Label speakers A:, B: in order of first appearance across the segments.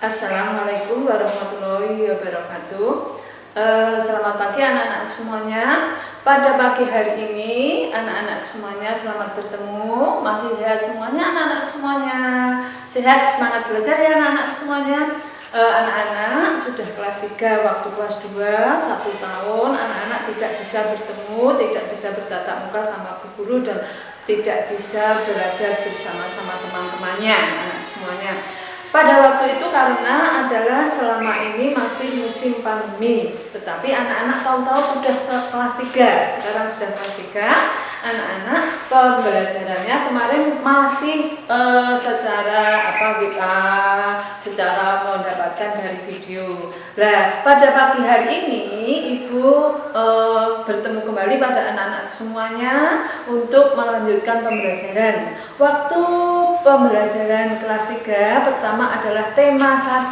A: Assalamualaikum warahmatullahi wabarakatuh. Selamat pagi anak-anak semuanya. Pada pagi hari ini anak-anak semuanya selamat bertemu. Masih sehat semuanya anak-anak semuanya? Sehat, semangat belajar ya anak-anak semuanya. Anak-anak sudah kelas 3, waktu kelas 2, 1 tahun anak-anak tidak bisa bertemu, tidak bisa bertatap muka sama bu guru dan tidak bisa belajar bersama-sama teman-temannya anak semuanya. Pada waktu itu karena adalah selama ini masih musim pandemi, tetapi anak-anak tahu-tahu sudah kelas 3, sekarang sudah kelas 3, anak-anak pembelajarannya kemarin masih secara WA, secara mendapatkan dari video. Nah, pada pagi hari ini Ibu bertemu kembali pada anak-anak semuanya untuk melanjutkan pembelajaran. Waktu pembelajaran kelas 3 pertama adalah tema 1.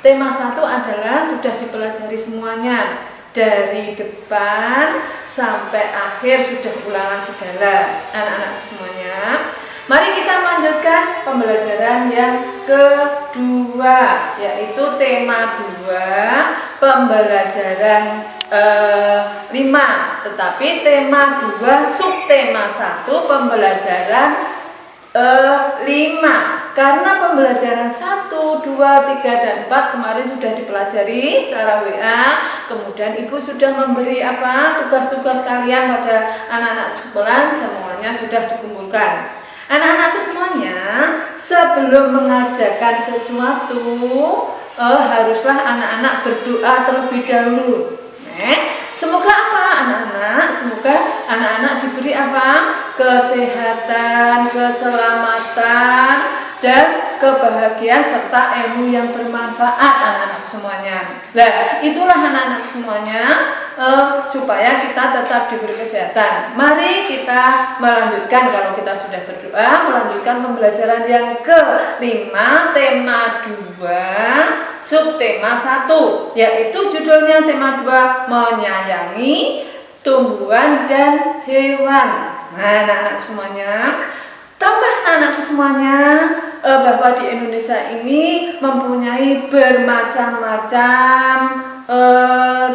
A: Tema 1 adalah sudah dipelajari semuanya. Dari depan sampai akhir sudah ulangan segala anak-anak semuanya. Mari kita melanjutkan pembelajaran yang kedua, yaitu tema 2, pembelajaran 5. Tetapi tema 2 subtema 1 pembelajaran 5. Karena pembelajaran 1, 2, 3, dan 4 kemarin sudah dipelajari secara WA. Kemudian Ibu sudah memberi tugas-tugas kalian pada anak-anak sekolah, semuanya sudah dikumpulkan. Anak-anakku semuanya, sebelum mengerjakan sesuatu, haruslah anak-anak berdoa terlebih dahulu. Semoga anak-anak? Semoga anak-anak diberi kesehatan, keselamatan, dan kebahagiaan serta ilmu yang bermanfaat anak-anak semuanya. Nah, itulah anak-anak semuanya supaya kita tetap diberi kesehatan. Mari kita melanjutkan, kalau kita sudah berdoa, melanjutkan pembelajaran yang ke-5, tema 2, subtema 1, yaitu judulnya tema 2, menyayangi tumbuhan dan hewan. Nah, anak-anak semuanya, tahukah anak-anak semuanya bahwa di Indonesia ini mempunyai bermacam-macam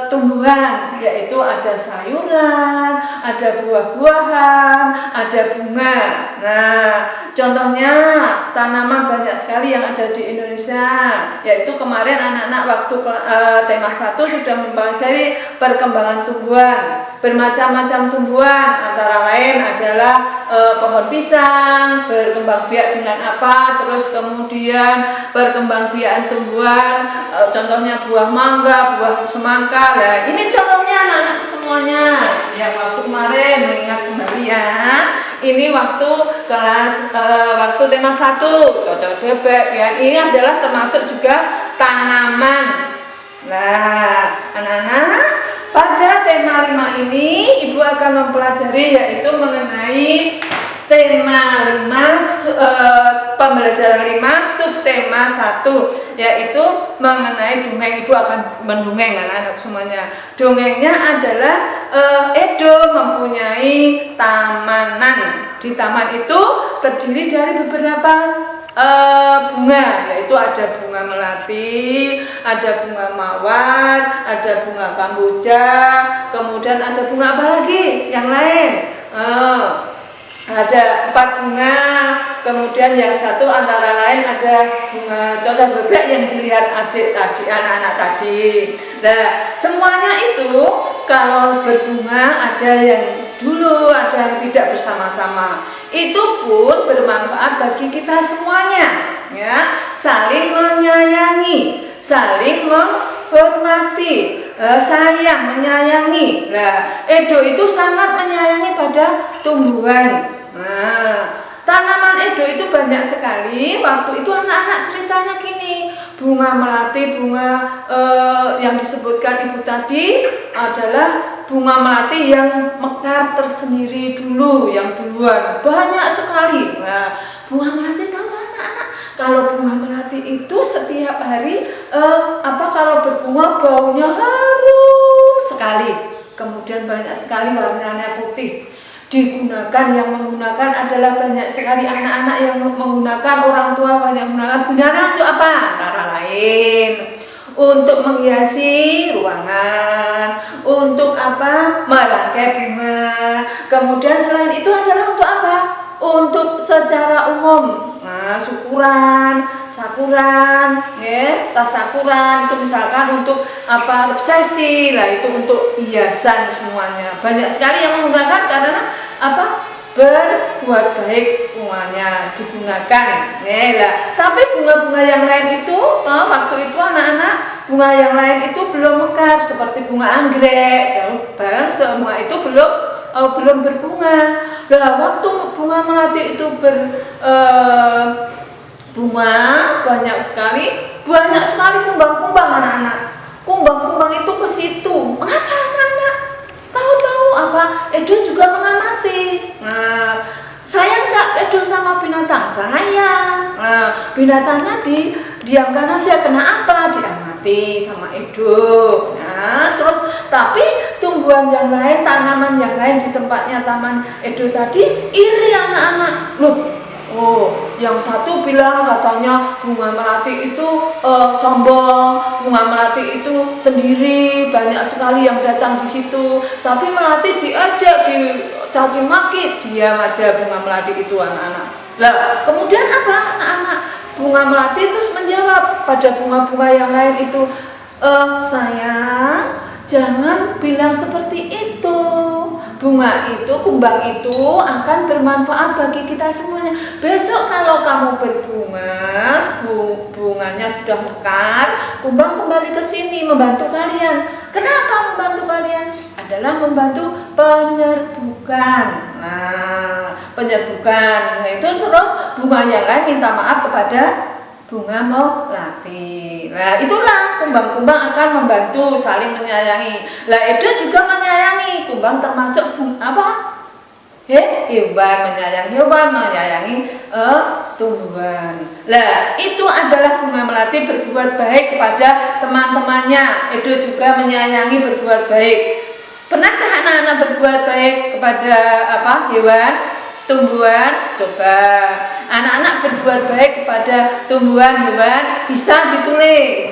A: tumbuhan, yaitu ada sayuran, ada buah-buahan, ada bunga. Nah, contohnya tanaman banyak sekali yang ada di Indonesia, yaitu kemarin anak-anak waktu tema 1 sudah mempelajari perkembangan tumbuhan. Bermacam-macam tumbuhan, antara lain adalah pohon pisang, berkembang biak dengan terus kemudian perkembangbiakan tumbuhan, contohnya buah mangga, buah semangka. Nah, ini contohnya anak-anak semuanya. Ya, waktu kemarin mengingat kembali ya. Ini waktu kelas waktu tema 1, cocok bebek ya. Ini adalah termasuk juga tanaman. Nah, anak-anak, pada tema 5 ini Ibu akan mempelajari yaitu mengenai tema 5, pembelajaran 5 subtema 1, yaitu mengenai dongeng. Ibu akan mendongeng anak-anak semuanya. Dongengnya adalah Edo mempunyai tamanan. Di taman itu terdiri dari beberapa bunga, yaitu ada bunga melati, ada bunga mawar, ada bunga kamboja, kemudian ada bunga apa lagi yang lain? Ada 4 bunga, kemudian yang satu antara lain ada bunga cocok bebek yang dilihat adik tadi, anak-anak tadi. Nah, semuanya itu kalau berbunga ada yang dulu, ada yang tidak bersama-sama. Itu pun bermanfaat bagi kita semuanya, ya. Saling menyayangi, saling menghormati, sayang, menyayangi. Nah, Edo itu sangat menyayangi pada tumbuhan. Nah, tanaman Edo itu banyak sekali. Waktu itu anak-anak ceritanya gini, bunga melati, bunga yang disebutkan Ibu tadi adalah bunga melati yang mekar tersendiri dulu, yang duluan, banyak sekali. Nah, bunga melati tahu anak-anak? Kalau bunga melati itu setiap hari kalau berbunga baunya harum sekali. Kemudian banyak sekali warnanya putih. Digunakan, yang menggunakan adalah banyak sekali anak-anak yang menggunakan, orang tua banyak menggunakan. Gunanya untuk apa? Antara lain lain. Untuk menghiasi ruangan, untuk apa? Merangkai bunga. Kemudian selain itu adalah untuk apa? Untuk secara umum, nah, syukuran, sakuran, ya, tas sakuran itu misalkan untuk apa? Resepsi, lah itu untuk hiasan semuanya. Banyak sekali yang menggunakan karena apa? Berbuat baik semuanya digunakan. Lah, tapi bunga-bunga yang lain itu, waktu itu anak-anak bunga yang lain itu belum mekar seperti bunga anggrek, barang semua itu belum berbunga. Nah, waktu bunga melati itu berbunga banyak sekali kumbang-kumbang anak-anak. Kumbang-kumbang itu ke situ. Mengapa anak-anak? Tahu-tahu apa? Edo juga mengamati. Nah, sayang nggak Edo sama binatang? Sayang. Nah, binatangnya diamkan aja. Kenapa? Diamati sama Edo. Nah, terus tapi tumbuhan yang lain, tanaman yang lain di tempatnya taman Edo tadi iri anak-anak. Loh, oh, yang satu bilang katanya bunga melati itu sombong, bunga melati itu sendiri, banyak sekali yang datang di situ. Tapi melati diajak, dicaci maki, diam aja bunga melati itu anak-anak. Lah, kemudian apa anak-anak? Bunga melati terus menjawab pada bunga-bunga yang lain itu, sayang, jangan bilang seperti itu. Bunga itu, kumbang itu akan bermanfaat bagi kita semuanya. Besok kalau kamu berbunga, bunganya sudah mekar, kumbang kembali ke sini membantu kalian. Kenapa membantu kalian? Adalah membantu penyerbukan. Nah, penyerbukan. Nah, itu terus bunga yang lain minta maaf kepada bunga melati. Nah, itulah kumbang-kumbang akan membantu saling menyayangi. Lah, Edo juga menyayangi kumbang, termasuk apa? Hewan, menyayangi hewan, menyayangi tumbuhan. Lah, itu adalah bunga melati berbuat baik kepada teman-temannya. Edo juga menyayangi berbuat baik. Pernahkah anak-anak berbuat baik kepada apa? Hewan? Tumbuhan, coba anak-anak berbuat baik kepada tumbuhan, hewan bisa ditulis,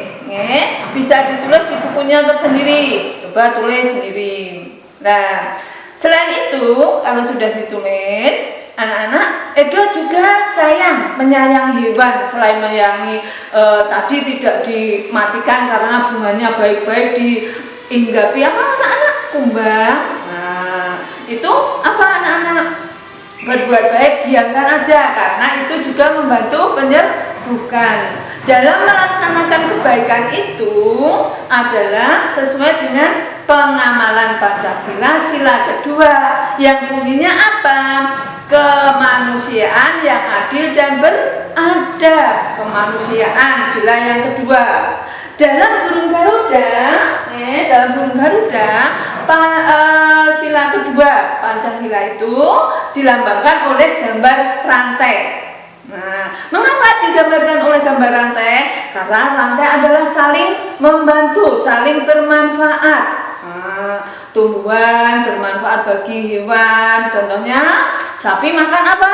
A: bisa ditulis di bukunya tersendiri. Coba tulis sendiri. Nah, selain itu kalau sudah ditulis, anak-anak Edo juga sayang menyayangi hewan. Selain menyayangi tadi tidak dimatikan karena bunganya baik-baik dihinggapi apa anak-anak? Kumbang. Nah, itu apa anak-anak? Berbuat baik, diamkan aja karena itu juga membantu penyerbukan. Dalam melaksanakan kebaikan itu adalah sesuai dengan pengamalan Pancasila sila kedua yang bunyinya apa? Kemanusiaan yang adil dan beradab. Kemanusiaan sila yang kedua. Dalam burung Garuda, sila kedua Pancasila itu dilambangkan oleh gambar rantai. Nah, mengapa digambarkan oleh gambar rantai? Karena rantai adalah saling membantu, saling bermanfaat. Tumbuhan bermanfaat bagi hewan. Contohnya, sapi makan apa?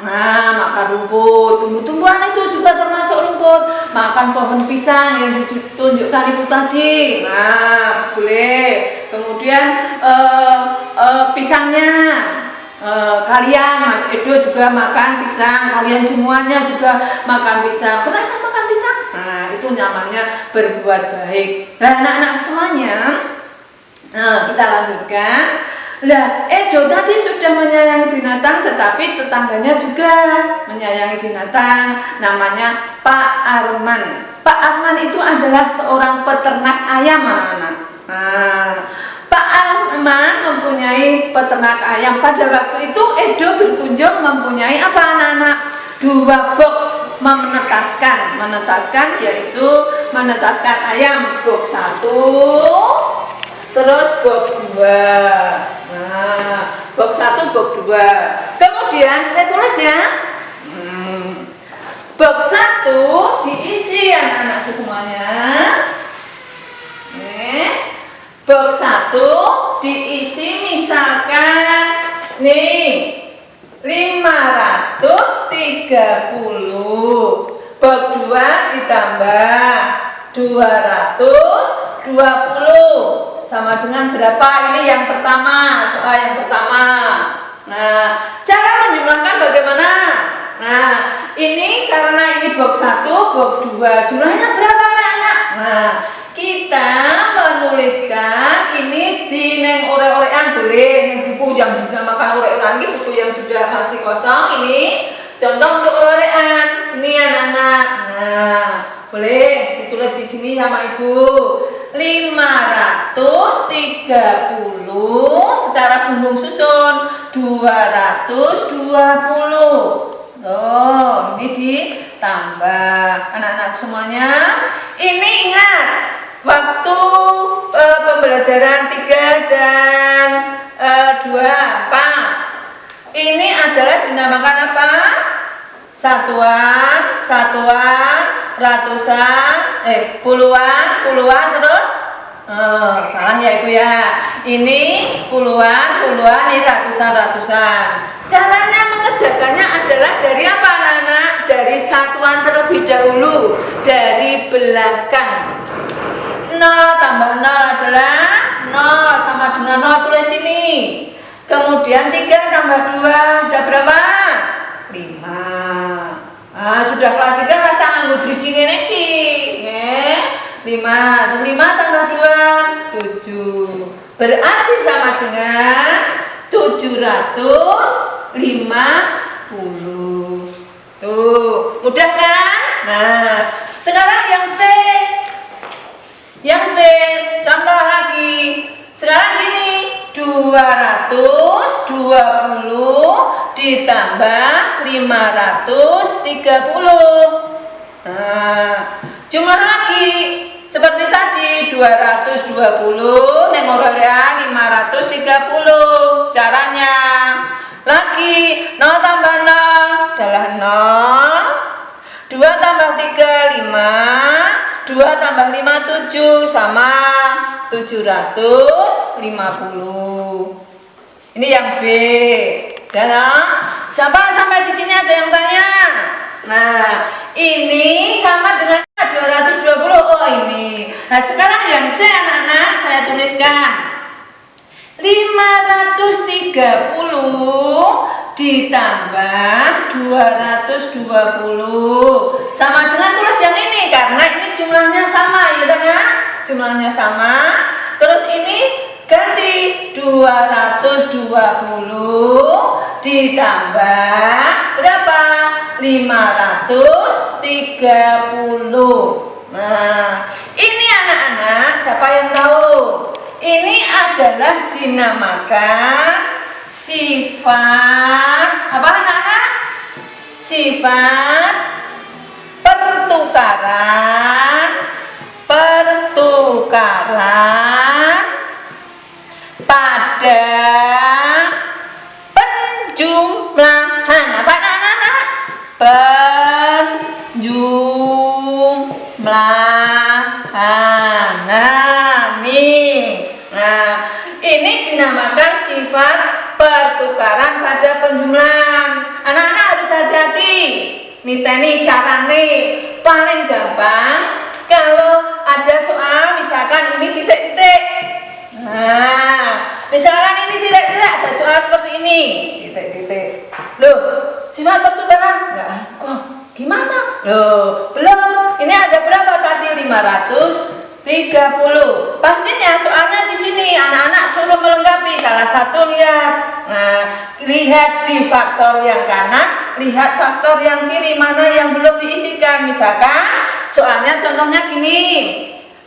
A: Nah, makan rumput. Tumbuh-tumbuhan itu juga termasuk rumput. Makan pohon pisang yang ditunjukkan ibu tadi. Nah, boleh. Kemudian pisangnya. Kalian, Mas Edo juga makan pisang. Kalian semuanya juga makan pisang. Pernahkah makan pisang? Nah, itu namanya berbuat baik. Nah, anak-anak semuanya, kita lanjutkan. Lah, Edo tadi sudah menyayangi binatang, tetapi tetangganya juga menyayangi binatang. Namanya Pak Arman. Pak Arman itu adalah seorang peternak ayam, anak-anak. Pak Arman mempunyai peternak ayam. Pada waktu itu Edo berkunjung mempunyai apa, anak-anak? 2 box menetaskan, yaitu menetaskan ayam. Box 1, terus box 2. Nah, box 1, box 2. Kemudian saya tulis ya. Box 1 diisi anak-anakku semuanya. Box 1 diisi misalkan nih 530. Box 2 2 ditambah 220 sama dengan berapa? Ini yang pertama, soal yang pertama. Nah, cara menjumlahkan bagaimana? Nah, ini karena ini box 1, box 2, jumlahnya berapa anak-anak? Nah, kita menuliskan ini di neng ore-orean boleh, neng buku yang dinamakan ore-orean ini buku yang sudah masih kosong ini contoh untuk ore-orean ini anak-anak. Nah, boleh ditulis di sini sama ibu 530 secara punggung susun 220. Oh, ini ditambah anak-anak semuanya. Ini ingat waktu pembelajaran 3 dan 2 apa? Ini adalah dinamakan apa? Satuan, ratusan, puluhan terus salah ya ibu ya. Ini puluhan, ini ratusan. Caranya mengerjakannya adalah dari apa anak-anak? Dari satuan terlebih dahulu, dari belakang. 0 tambah 0 adalah 0 sama dengan 0 tulis ini. Kemudian 3 tambah 2 ada berapa? 5. Nah, sudah kelas 3 rasa nganggo bridging ini ki. 5 tambah 2 7. Berarti sama dengan 750. Tuh, mudah kan? Nah, sekarang yang B. Yang B, contoh lagi. Sekarang gini, 220 ditambah 530. Nah, jumlah lagi seperti tadi 220 neng ore-orean 530. Caranya lagi 0 tambah 0 adalah 0. 2 tambah 3 5. 2 tambah 5 7 sama 750. Ini yang B. Dan siapa sampai di sini ada yang tanya? Nah, ini sama dengan 220. Oh, ini. Nah, sekarang yang C anak-anak saya tuliskan. 530 ditambah 220 sama dengan tulis yang ini karena ini jumlahnya sama ya kan ya, jumlahnya sama. Terus ini ganti 220 ditambah berapa? 530. Nah, ini anak-anak siapa yang tahu? Ini adalah dinamakan sifat apa anak-anak? Sifat pertukaran pada penjumlahan. Apa anak-anak? Penjumlahan. Nah, nih. Nah, ini dinamakan sifat pertukaran pada penjumlahan. Anak-anak harus hati-hati. Niteni carane paling gampang kalau ada soal misalkan ini titik-titik. Nah, misalkan ini titik-titik ada soal seperti ini, titik-titik. Loh, sifat pertukaran? Enggak. Kok gimana? Loh, belum. Ini ada berapa tadi? 530. Pastinya soalnya di sini anak-anak suruh melengkapi. Salah satu lihat. Nah, lihat di faktor yang kanan, lihat faktor yang kiri mana yang belum diisikan. Misalkan soalnya contohnya gini.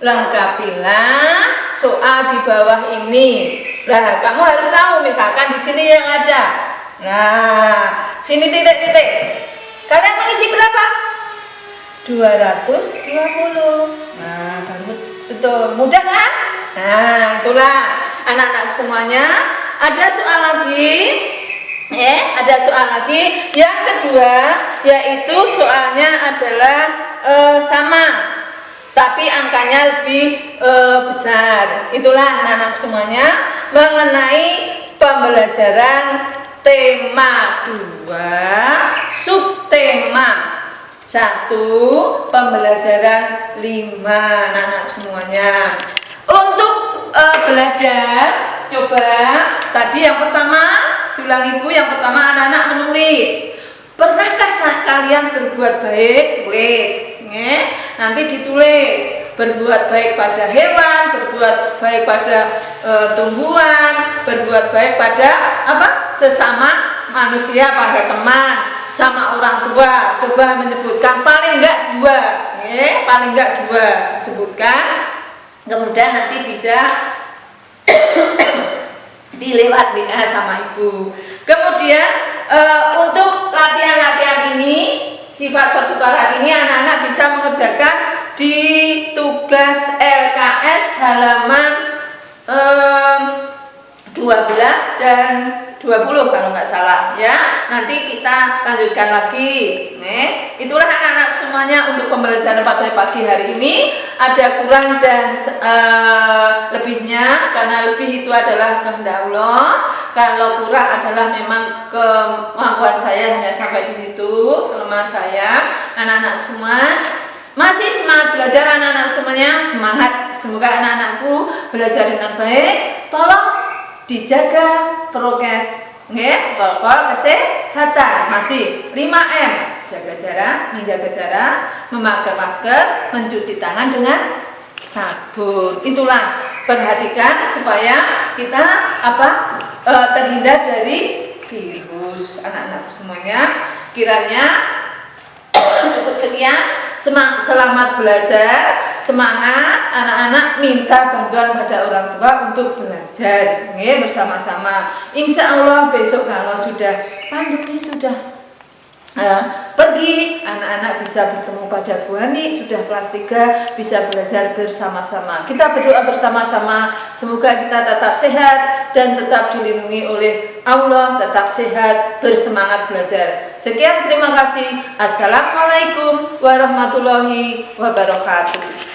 A: Lengkapilah soal di bawah ini. Nah, kamu harus tahu misalkan di sini yang ada. Nah, sini titik-titik. Kalian mengisi berapa? 220. Nah, betul. Mudah kan? Nah, itulah anak-anak semuanya. Ada soal lagi. Ada soal lagi. Yang kedua, yaitu soalnya adalah sama, tapi angkanya lebih besar. Itulah anak-anak semuanya mengenai pembelajaran tema 2 subtema 1, pembelajaran 5 anak-anak semuanya. Untuk belajar, coba tadi yang pertama, diulang ibu, yang pertama anak-anak menulis. Pernahkah kalian berbuat baik? Tulis, nanti ditulis. Berbuat baik pada hewan, berbuat baik pada tumbuhan, berbuat baik pada sesama manusia, pada teman, sama orang tua. Coba menyebutkan paling enggak 2, paling enggak 2 sebutkan. Kemudian nanti bisa dilewat WA sama ibu. Kemudian untuk latihan-latihan ini, sifat pertukaran ini anak-anak bisa mengerjakan di tugas LKS halaman 12 dan 20 kalau nggak salah ya. Nanti kita lanjutkan lagi. Itulah anak-anak semuanya untuk pembelajaran pada pagi hari ini. Ada kurang dan lebihnya, karena lebih itu adalah kehendak Allah. Kalau kurang adalah memang kemampuan saya hanya sampai di situ, kelemahan saya. Anak-anak semua masih semangat belajar, anak-anak semuanya semangat. Semoga anak-anakku belajar dengan baik. Tolong dijaga prokes, protokol kesehatan. Masih 5M, jaga jarak, menjaga jarak, memakai masker, mencuci tangan dengan sabun. Itulah, perhatikan supaya kita terhindar dari virus. Anak-anak semuanya, kiranya cukup sekian. Selamat belajar, semangat anak-anak, minta bantuan pada orang tua untuk belajar bersama-sama. Insya Allah besok kalau sudah pandemi sudah pergi, anak-anak bisa bertemu pada Bu Hani, sudah kelas 3, bisa belajar bersama-sama. Kita berdoa bersama-sama, semoga kita tetap sehat dan tetap dilindungi oleh Allah, tetap sehat, bersemangat belajar. Sekian, terima kasih. Assalamualaikum warahmatullahi wabarakatuh.